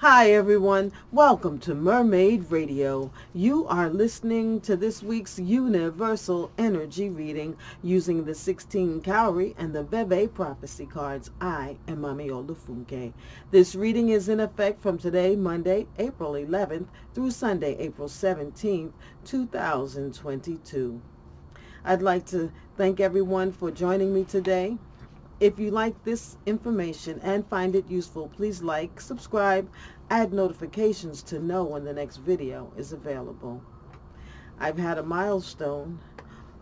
Hi everyone, welcome to Mermaid Radio. You are listening to this week's Universal Energy reading using the 16 Cowrie and the Veve Prophecy cards. I am Mami Olufunke. This reading is in effect from today, Monday, April 11th through Sunday, April 17th, 2022. I'd like to thank everyone for joining me today. If you like this information and find it useful, please like, subscribe, add notifications to know when the next video is available. I've had a milestone.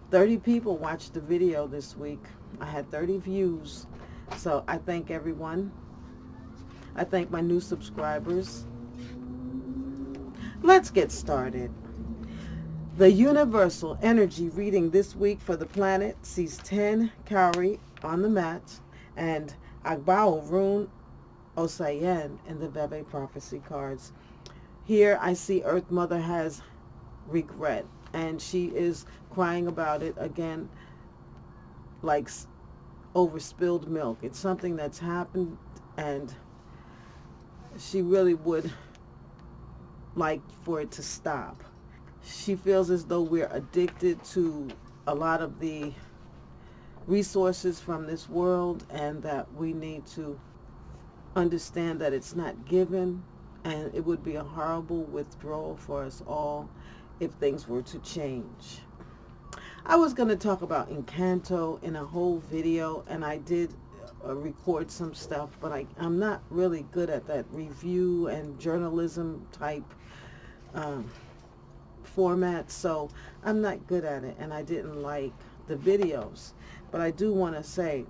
30 people watched the video this week. I had 30 views. So I thank everyone. I thank my new subscribers. Let's get started. The Universal Energy reading this week for the planet sees 10 Cowrie on the mat and Agbao Rune Osayen in the Veve Prophecy cards. Here I see Earth Mother has regret, and she is crying about it again, like over spilled milk. It's something that's happened, and she really would like for it to stop. She feels as though we're addicted to a lot of the resources from this world, and that we need to understand that it's not given, and it would be a horrible withdrawal for us all if things were to change. I was going to talk about Encanto in a whole video, and I did record some stuff, but I'm not really good at that review and journalism type format, so I'm not good at it, and I didn't like the videos. But I do want to say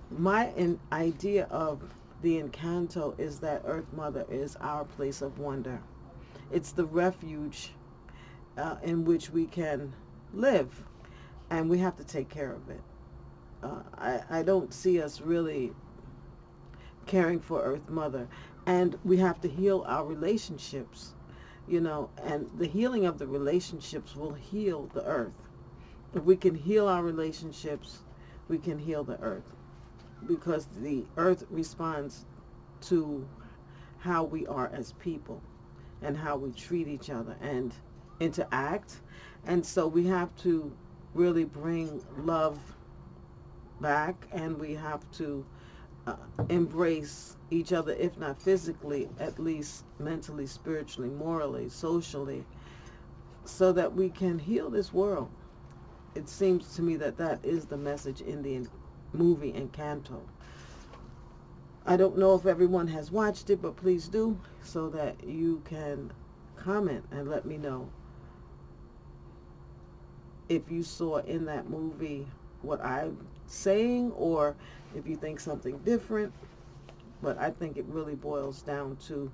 my idea of the Encanto is that Earth Mother is our place of wonder. It's the refuge in which we can live, and we have to take care of it. I don't see us really caring for Earth Mother, and we have to heal our relationships, and the healing of the relationships will heal the earth. If we can heal our relationships, we can heal the earth, because the earth responds to how we are as people and how we treat each other and interact. And so we have to really bring love back, and we have to embrace each other, if not physically, at least mentally, spiritually, morally, socially, so that we can heal this world. It seems to me that that is the message in the movie Encanto. I don't know if everyone has watched it, but please do, so that you can comment and let me know if you saw in that movie what I'm saying, or if you think something different. But I think it really boils down to,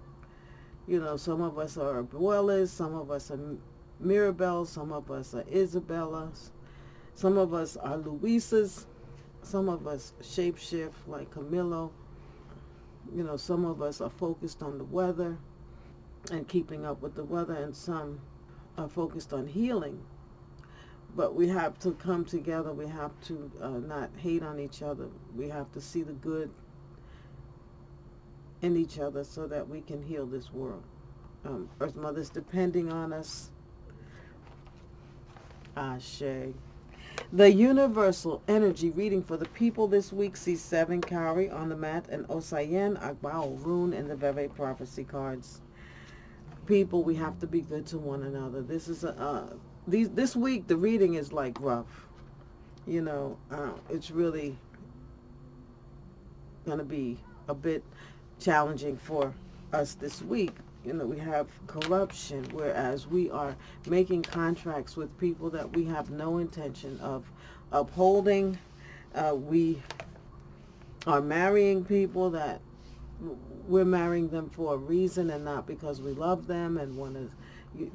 some of us are Abuelas, some of us are Mirabelle, some of us are Isabellas, some of us are Luisas, some of us shapeshift like Camilo. Some of us are focused on the weather and keeping up with the weather, and some are focused on healing. But we have to come together. We have to not hate on each other. We have to see the good in each other so that we can heal this world. Earth Mother's depending on us. Ashe. The Universal Energy reading for the people this week sees 7 Cowrie on the mat and Osayen Agbao Rune in the Veve Prophecy cards. People, we have to be good to one another. This is this week the reading is like rough. It's really going to be a bit challenging for us this week. We have corruption, whereas we are making contracts with people that we have no intention of upholding. We are marrying people that we're marrying them for a reason, and not because we love them and want to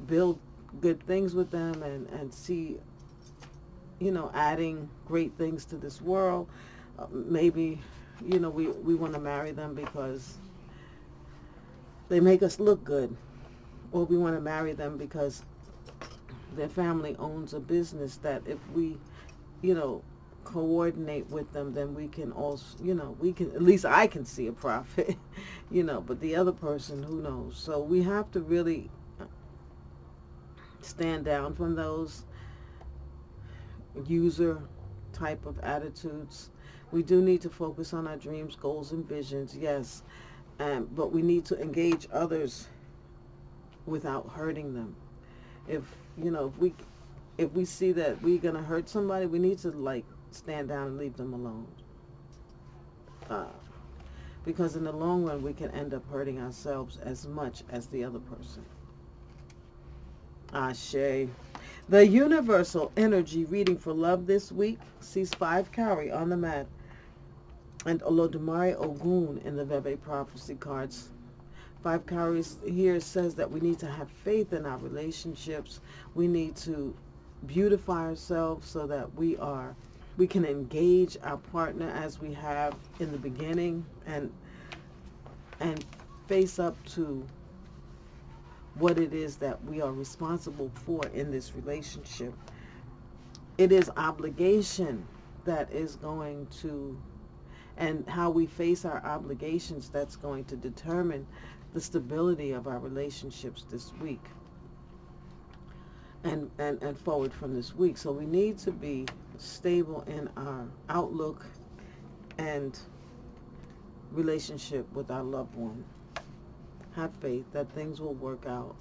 build good things with them and see, adding great things to this world. Maybe, we want to marry them because they make us look good, or we want to marry them because their family owns a business that if we, coordinate with them, then we can also, we can, at least I can see a profit, but the other person, who knows? So we have to really stand down from those user type of attitudes. We do need to focus on our dreams, goals, and visions, yes, but we need to engage others without hurting them. If we see that we're gonna hurt somebody, we need to stand down and leave them alone. Because in the long run, we can end up hurting ourselves as much as the other person. Ashe. The universal energy reading for love this week sees 5 Kari on the mat and Olodumare Ogun in the Veve prophecy cards. 5 Kari here says that we need to have faith in our relationships. We need to beautify ourselves so that we can engage our partner as we have in the beginning, and face up to what it is that we are responsible for in this relationship. It is obligation that is going to, and how we face our obligations, that's going to determine the stability of our relationships this week and forward from this week. So we need to be stable in our outlook and relationship with our loved one. Have faith that things will work out.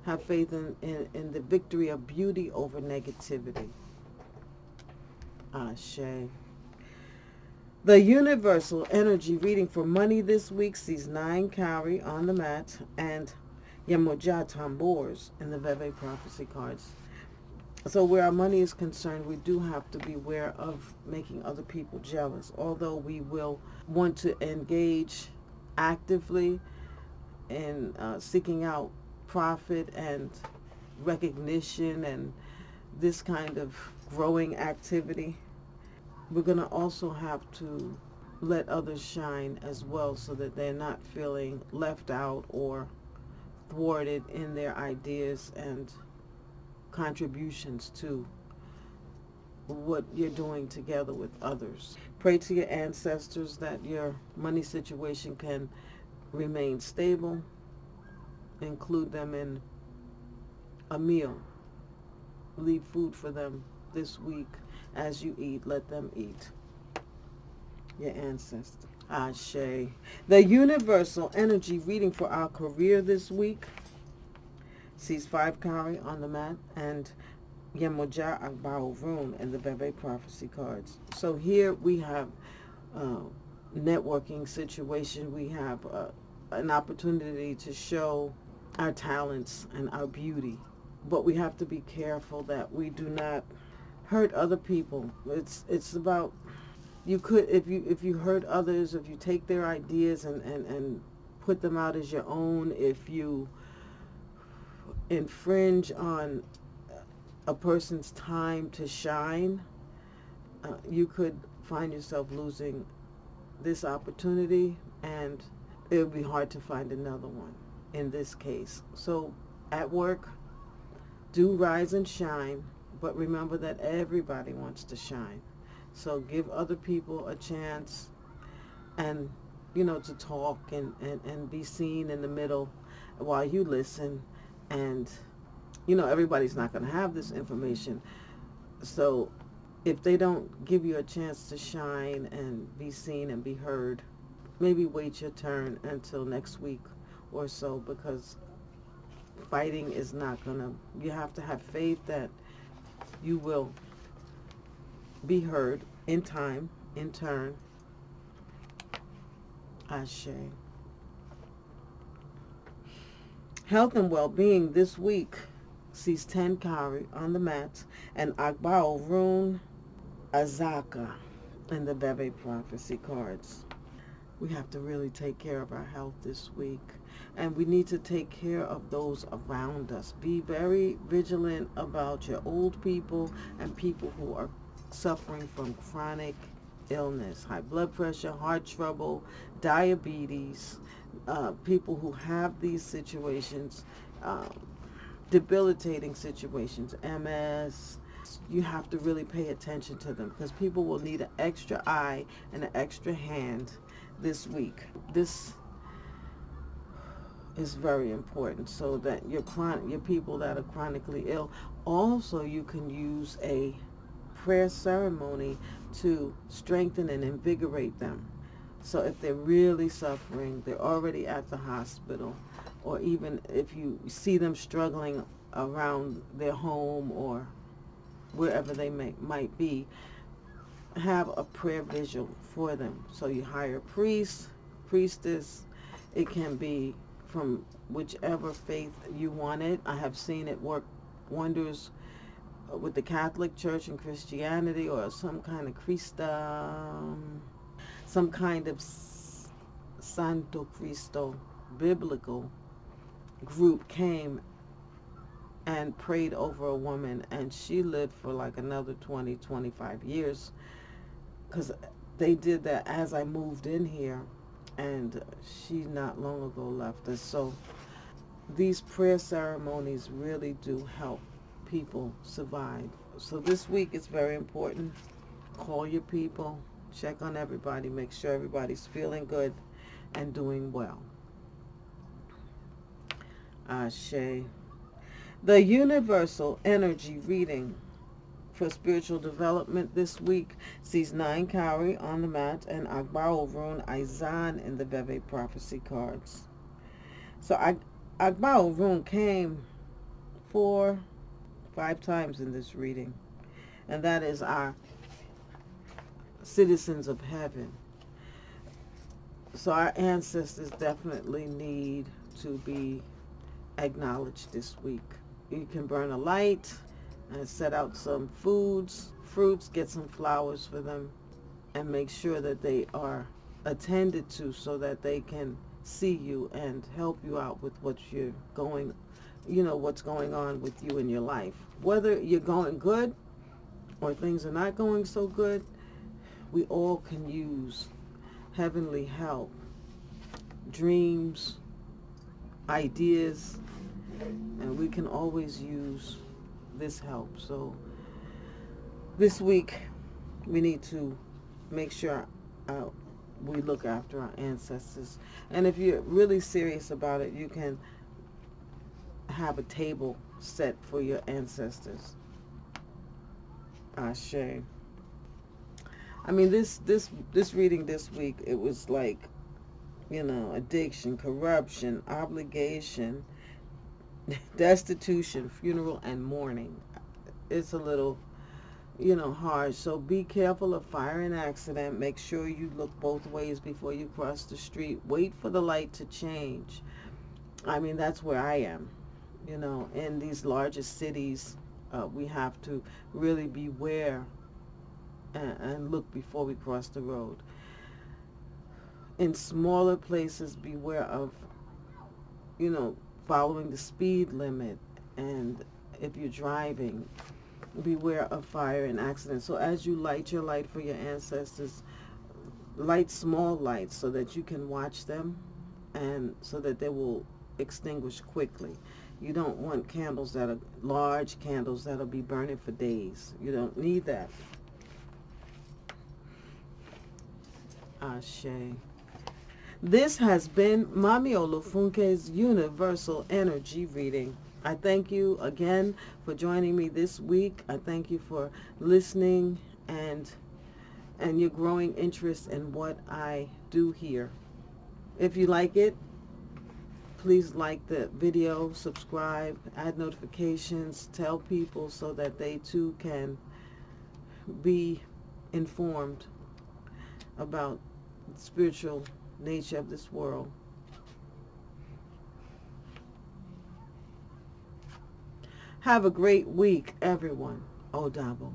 Have faith in the victory of beauty over negativity. Ashe. The universal energy reading for money this week sees 9 Kari on the mat and Yemoja Tambors in the Veve prophecy cards. So where our money is concerned, we do have to be aware of making other people jealous. Although we will want to engage actively in seeking out profit and recognition and this kind of growing activity, we're going to also have to let others shine as well, so that they're not feeling left out or thwarted in their ideas and contributions to what you're doing together with others. Pray to your ancestors that your money situation can remain stable. Include them in a meal. Leave food for them this week. As you eat, let them eat. Your ancestors. Ashe. The universal energy reading for our career this week sees 5 Kari on the mat and Yemoja Agbaorun in the Veve prophecy cards. So here we have networking situation. We have an opportunity to show our talents and our beauty, but we have to be careful that we do not hurt other people. It's about, you could, if you hurt others, if you take their ideas and put them out as your own, if you infringe on a person's time to shine, you could find yourself losing this opportunity, and it would be hard to find another one in this case. So at work, do rise and shine, but remember that everybody wants to shine. So give other people a chance and, to talk and be seen in the middle while you listen. And, everybody's not going to have this information. So if they don't give you a chance to shine and be seen and be heard, maybe wait your turn until next week or so, because fighting is not going to, you have to have faith that you will be heard in time, in turn. Ashe. Health and well-being this week sees 10 Kari on the mat and Agbaorun Azaka in the Veve prophecy cards. We have to really take care of our health this week, and we need to take care of those around us. Be very vigilant about your old people and people who are suffering from chronic illness, high blood pressure, heart trouble, diabetes, people who have these situations, debilitating situations, MS, you have to really pay attention to them, because people will need an extra eye and an extra hand this week. This is very important, so that your people that are chronically ill, also you can use a prayer ceremony to strengthen and invigorate them. So if they're really suffering, they're already at the hospital, or even if you see them struggling around their home or wherever they might be, have a prayer vigil for them. So you hire a priest, priestess. It can be from whichever faith you want it. I have seen it work wonders with the Catholic Church and Christianity, or some kind of some kind of Santo Cristo biblical group came and prayed over a woman, and she lived for like another 20-25 years, because they did that as I moved in here, and she not long ago left us. So these prayer ceremonies really do help people survive. So this week it's very important. Call your people, check on everybody, make sure everybody's feeling good and doing well. Ashe. The universal energy reading for spiritual development this week sees 9 Kauri on the mat and Agbao Rune Aizan in the Veve prophecy cards. So Agbao Rune came 4-5 times in this reading, and that is our citizens of heaven. So our ancestors definitely need to be acknowledged this week. You can burn a light and set out some fruits, get some flowers for them, and make sure that they are attended to, so that they can see you and help you out with what you're going, what's going on with you in your life. Whether you're going good or things are not going so good, we all can use heavenly help, dreams, ideas, and we can always use this help. So this week we need to make sure we look after our ancestors. And if you're really serious about it, you can have a table set for your ancestors. Ashe. I mean, this reading this week, it was like, addiction, corruption, obligation, destitution, funeral, and mourning. It's a little, hard. So be careful of fire and accident. Make sure you look both ways before you cross the street. Wait for the light to change. I mean, that's where I am. In these largest cities, we have to really beware and look before we cross the road. In smaller places, beware of, following the speed limit, and if you're driving, beware of fire and accidents. So as you light your light for your ancestors, light small lights so that you can watch them, and so that they will extinguish quickly. You don't want candles that are large candles that'll be burning for days. You don't need that. Ashe. This has been Mami Olufunke's Universal Energy Reading. I thank you again for joining me this week. I thank you for listening and your growing interest in what I do here. If you like it, please like the video, subscribe, add notifications, tell people so that they too can be informed about the spiritual nature of this world. Have a great week, everyone. Odabo.